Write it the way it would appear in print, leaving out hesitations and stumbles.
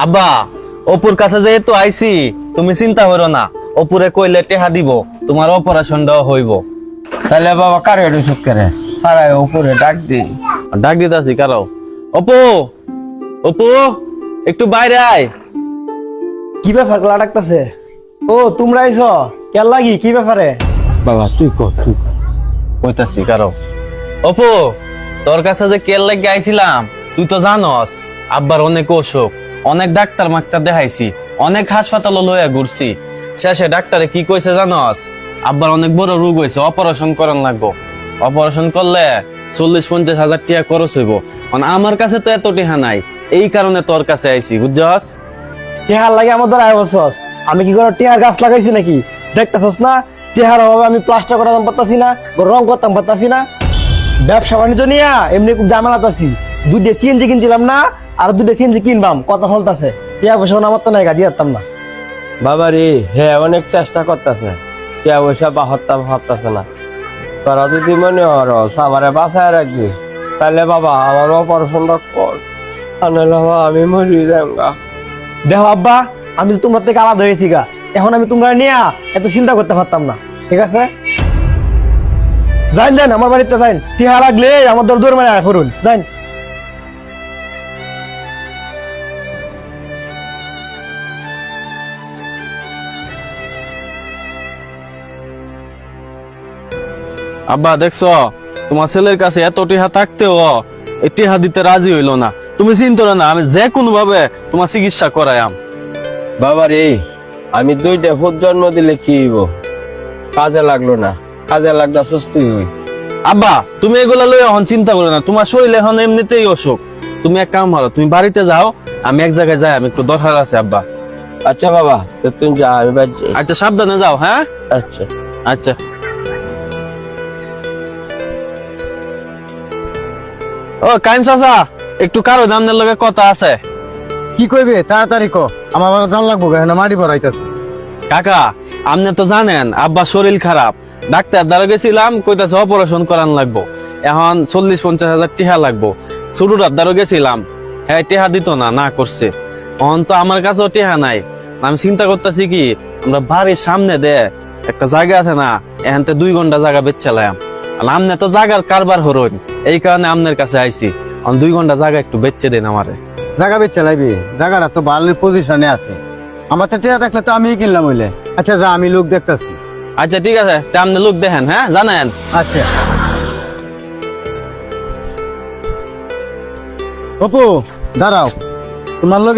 আব্বা অপুর কাছে যেহেতু আইছি তুমি চিন্তা করো না, অপুরে কইলে টেহা দিব, তোমার অপারেশনটাও হইব। তাহলে বাবা কারে এটা সুখ করে সারাই উপরে ডাক দি। ডাক দিতাছি কারো। অপু, অপু একটু বাইরে আয়। কি ব্যাপার গলা ডাকতেছে? ও তোমরা আইছো কেন লাগি? কি ব্যাপারে? বাবা তুই কর তুই কর। কইতাছি কারো। অপু তোর কাছে যে কেল লাগে আইছিলাম, তুই তো জানস আব্বার অনেক অসুখ, অনেক ডাক্তার মাক্তার দেখাইছি, অনেক হাসপাতালে লইয়া ঘুরছি। শেষে ডাক্তারে কি কইছে জানস? আব্বার অনেক বড় রোগ হয়েছে, অপারেশন করার লাগবো। অপারেশন করলে 40-50 হাজার টাকা খরচ হইব। মানে আমার কাছে তো এত টাকা নাই, এই কারণে তোর কাছে আইছি, বুঝছস? টেহার লাগে আমার দ্বারা আইবছস? আমি কি করে টেহার গাছ লাগাইছি নাকি? দেখতেছস না টেহার অভাবে আমি প্লাস্টার করাতাম পারতাছি না, রং করতাম পারতাছি না। ব্যবসা বাণিজ্য নিয়া এমনি খুব জামেলাত আছি। 2টা সিএনজি কিনছিলাম না, আর 2টা সিএনজি কিনবাম, কথা চলতেছে। টেহা পয়সা আমার তো নাই, গাড়ি দিতাম না। বাবা রে হ্যাঁ অনেক চেষ্টা করতেছে, কে পয়সা বাহত্তা ভাবতেছে না। তোরা যদি মনে হর আমারে বাঁচায় রাখবি তাহলে বাবা আমার অপারেশনটা কর, আনলে বাবা আমি মরি যাঙ্গা। দেখো আব্বা, আমি তো তোমার থেকে আলাদা হয়েছি গা, এখন আমি তোমরা নিয়া এত চিন্তা করতে পারতাম না, ঠিক আছে? যাইন যাইন আমার বাড়িতে যাইন, টিহা লাগলে আমার দৌড় মানে আয় করুন, যাইন। আব্বা দেখছো তোমার ছেলের কাছে এত টিহা থাকতেও এই টিহা দিতে রাজি হইলো না। তুমি চিন্তা করো না, আমি যে কোনো ভাবে তোমার চিকিৎসা করাইম। বাবা রে আমি 2টা ফুট জন্ম দিলে কি হইব? কাজে লাগলো না, কাজে লাগলে সুস্থই হই। আব্বা তুমি এগুলা লই এখন চিন্তা করো না, তোমার শরীর এখন এমনিতেই অসুখ। তুমি এক কাম করো, তুমি বাড়িতে যাও, আমি এক জায়গায় যাই, আমি একটু দরকার আছে আব্বা। আচ্ছা বাবা তো তুমি যা, আমি বাড়ি যাই। আচ্ছা সাবধানে যাও। হ্যাঁ আচ্ছা আচ্ছা। ও কাইম চাচা, একটু কারো দামনের লগে কথা আছে। কি কইবে তাড়াতাড়ি কো, আমার জান লাগবো না, মাটি ভরাইতেছে। কাকা আপনি তো জানেন আব্বা শরীর খারাপ, ডাক্তার দ্বারা গেছিলাম, কইতাছে অপারেশন করান লাগবো, এখন 40-50 হাজার টিহা লাগবো। ছোটটার দ্বারা গেছিলাম, হ্যাঁ টিহা দিত না, না করছে। এখন তো আমার কাছেও টিহা নাই। আমি চিন্তা করতেছি কি, আমরা বাড়ির সামনে দে একটা জায়গা আছে না, এখান থেকে 2 ঘন্টা জায়গা বেচছিলাম। আমনে তো জায়গার কারবার হরইন, এই কারণে আপনার কাছে আইছি। 2 ঘন্টা জায়গা একটু বেচে দেন আমারে। জায়গা বেচে লাইবি? জায়গাটা তো ভালো পজিশনে আছে, আমার তো টিয়া দেখলে তো আমিই কিনলাম হইলে। আচ্ছা যা, আমি লোক দেখতেছি। আচ্ছা ঠিক আছে, তা আপনি লোক দেখেন, হ্যাঁ জানেন। আচ্ছা অপু দাঁড়াও, তোমার লগে